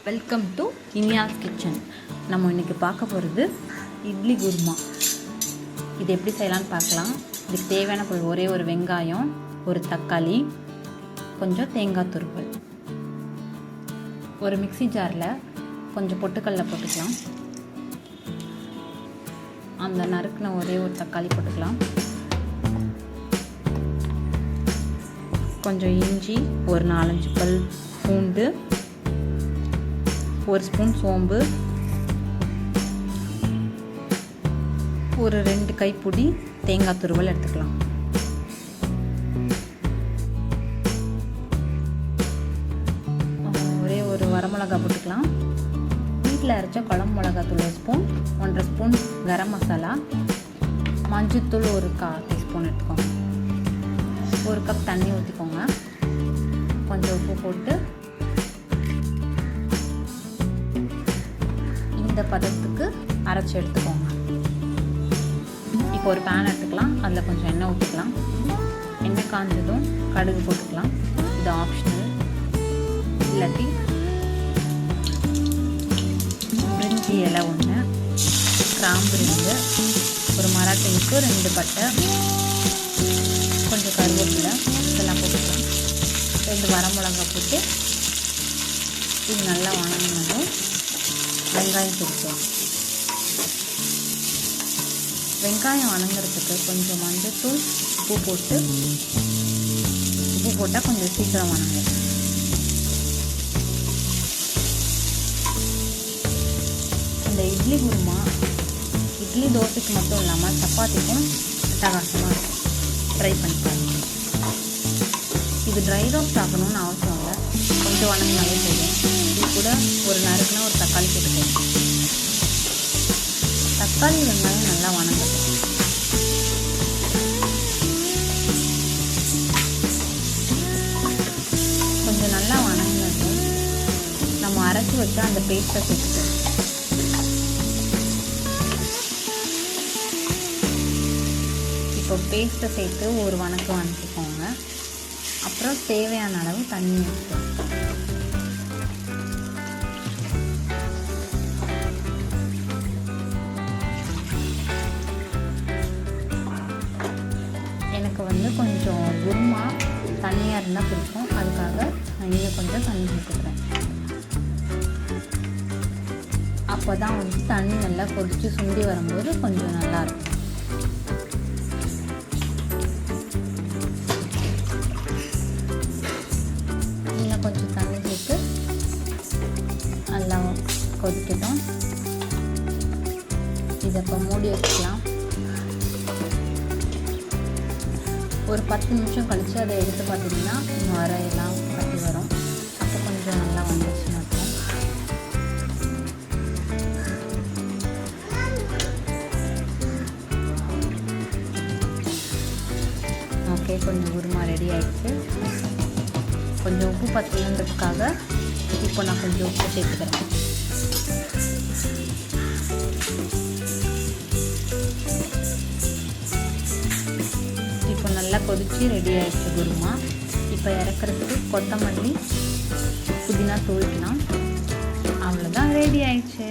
Welcome to Iniya's kitchen. நம்ம இன்றைக்கி பார்க்க போகிறது இட்லி குருமா. இது எப்படி செய்யலான்னு பார்க்கலாம். இதுக்கு தேவையான பொருள் ஒரே ஒரு வெங்காயம், ஒரு தக்காளி, கொஞ்சம் தேங்காய் துருவல். ஒரு மிக்ஸி ஜாரில் கொஞ்சம் பொட்டுக்கடலை போட்டுக்கலாம். அந்த நறுக்கின ஒரே ஒரு தக்காளி போட்டுக்கலாம். கொஞ்சம் இஞ்சி, ஒரு 4-5 பல் பூண்டு, ஒரு ஸ்பூன் சோம்பு, ஒரு 2 கைப்பிடி தேங்காய் துருவல் எடுத்துக்கலாம். ஒரே ஒரு வரமிளகா போட்டுக்கலாம். வீட்டில் அரைச்ச குழம்பு மிளகாத்தூள் 1 ஸ்பூன், 1.5 ஸ்பூன் கரம் மசாலா, மஞ்சத்தூள் ஒரு 1/4 டீஸ்பூன் எடுத்துக்கோங்க. 1 கப் தண்ணி ஊற்றிக்கோங்க. கொஞ்சம் உப்பு போட்டு இந்த பதத்துக்கு அரைச்சி எடுத்துக்கோங்க. இப்போ ஒரு பேன் எடுத்துக்கலாம். அதில் கொஞ்சம் எண்ணெய் ஊற்றிக்கலாம். எண்ணெய் காஞ்சதும் கடுகு போட்டுக்கலாம். இது ஆப்ஷனல். இல்லாட்டி பிரிஞ்சி இலை 1, கிராம்பு 2, ஒரு மராட்டிக்கு 2 பட்டை, கொஞ்சம் கருவேப்பிலை, இதெல்லாம் போட்டுக்கலாம். 2 வரமிளகாய் போட்டு இது நல்லா வணங்கினதும் வெங்காயம் சேர்த்துக்கலாம். வெங்காயம் வணங்குறதுக்கு கொஞ்சம் மஞ்சத்தூள், உப்பு போட்டால் கொஞ்சம் சீக்கிரம் வணங்கும். இந்த இட்லி குருமா இட்லி தோசைக்கு மட்டும் இல்லாமல் சப்பாத்திக்கும் அட்டகாசமாக இருக்கும். ட்ரை பண்ணி பாருங்க. இது ட்ரை ரோஸ்ட் ஆகணும்னு அவசியம் இல்லை. கொஞ்சம் வணங்கினாலே போதும். இது கூட ஒரு நறுக்குனா ஒரு தக்காளி போட்டுக்கணும். தக்காளி வெங்காயம் நல்லா வணங்கணும். கொஞ்சம் நல்லா வணங்கினதும் நம்ம அரைச்சி வச்சா அந்த பேஸ்ட்டை சேர்த்துக்கணும். இப்போ பேஸ்ட்டை சேர்த்து ஒரு வணக்கிக்கோங்க. அப்புறம் தேவையான அளவு தண்ணி ஊற்றணும். எனக்கு கொஞ்சம் குருமா தண்ணியாக இருந்தால் பிடிக்கும். அதுக்காக நான் இன்னும் கொஞ்சம் தண்ணி ஊற்றிக்கிறேன். அப்போ தான் தண்ணி நல்லா கொதித்து சுண்டி வரும்போது கொஞ்சம் நல்லாயிருக்கும். இன்னும் கொஞ்சம் தண்ணி சேர்த்து நல்லா கொதிக்கட்டும். இதை இப்போ மூடி வச்சுக்கலாம். ஒரு 10 நிமிஷம் கழித்து அதை எடுத்து பார்த்தீங்கன்னா நுரையெல்லாம் கட்டி வரும். அப்போ கொஞ்சம் நல்லா வந்துச்சுன்னு அர்த்தம். ஓகே, கொஞ்சம் குருமா ரெடி ஆகிடுச்சு. கொஞ்சம் உப்பு பத்தலன்றதுக்காக இப்போ நான் கொஞ்சம் உப்பு சேர்த்துக்கிறேன். இப்போ நல்லா கொதித்து ரெடி ஆகிடுச்சு குருமா. இப்போ இறக்குறதுக்கு கொத்தமல்லி, புதினா தூவிக்கலாம். அவ்வளோதான், ரெடி ஆயிடுச்சு.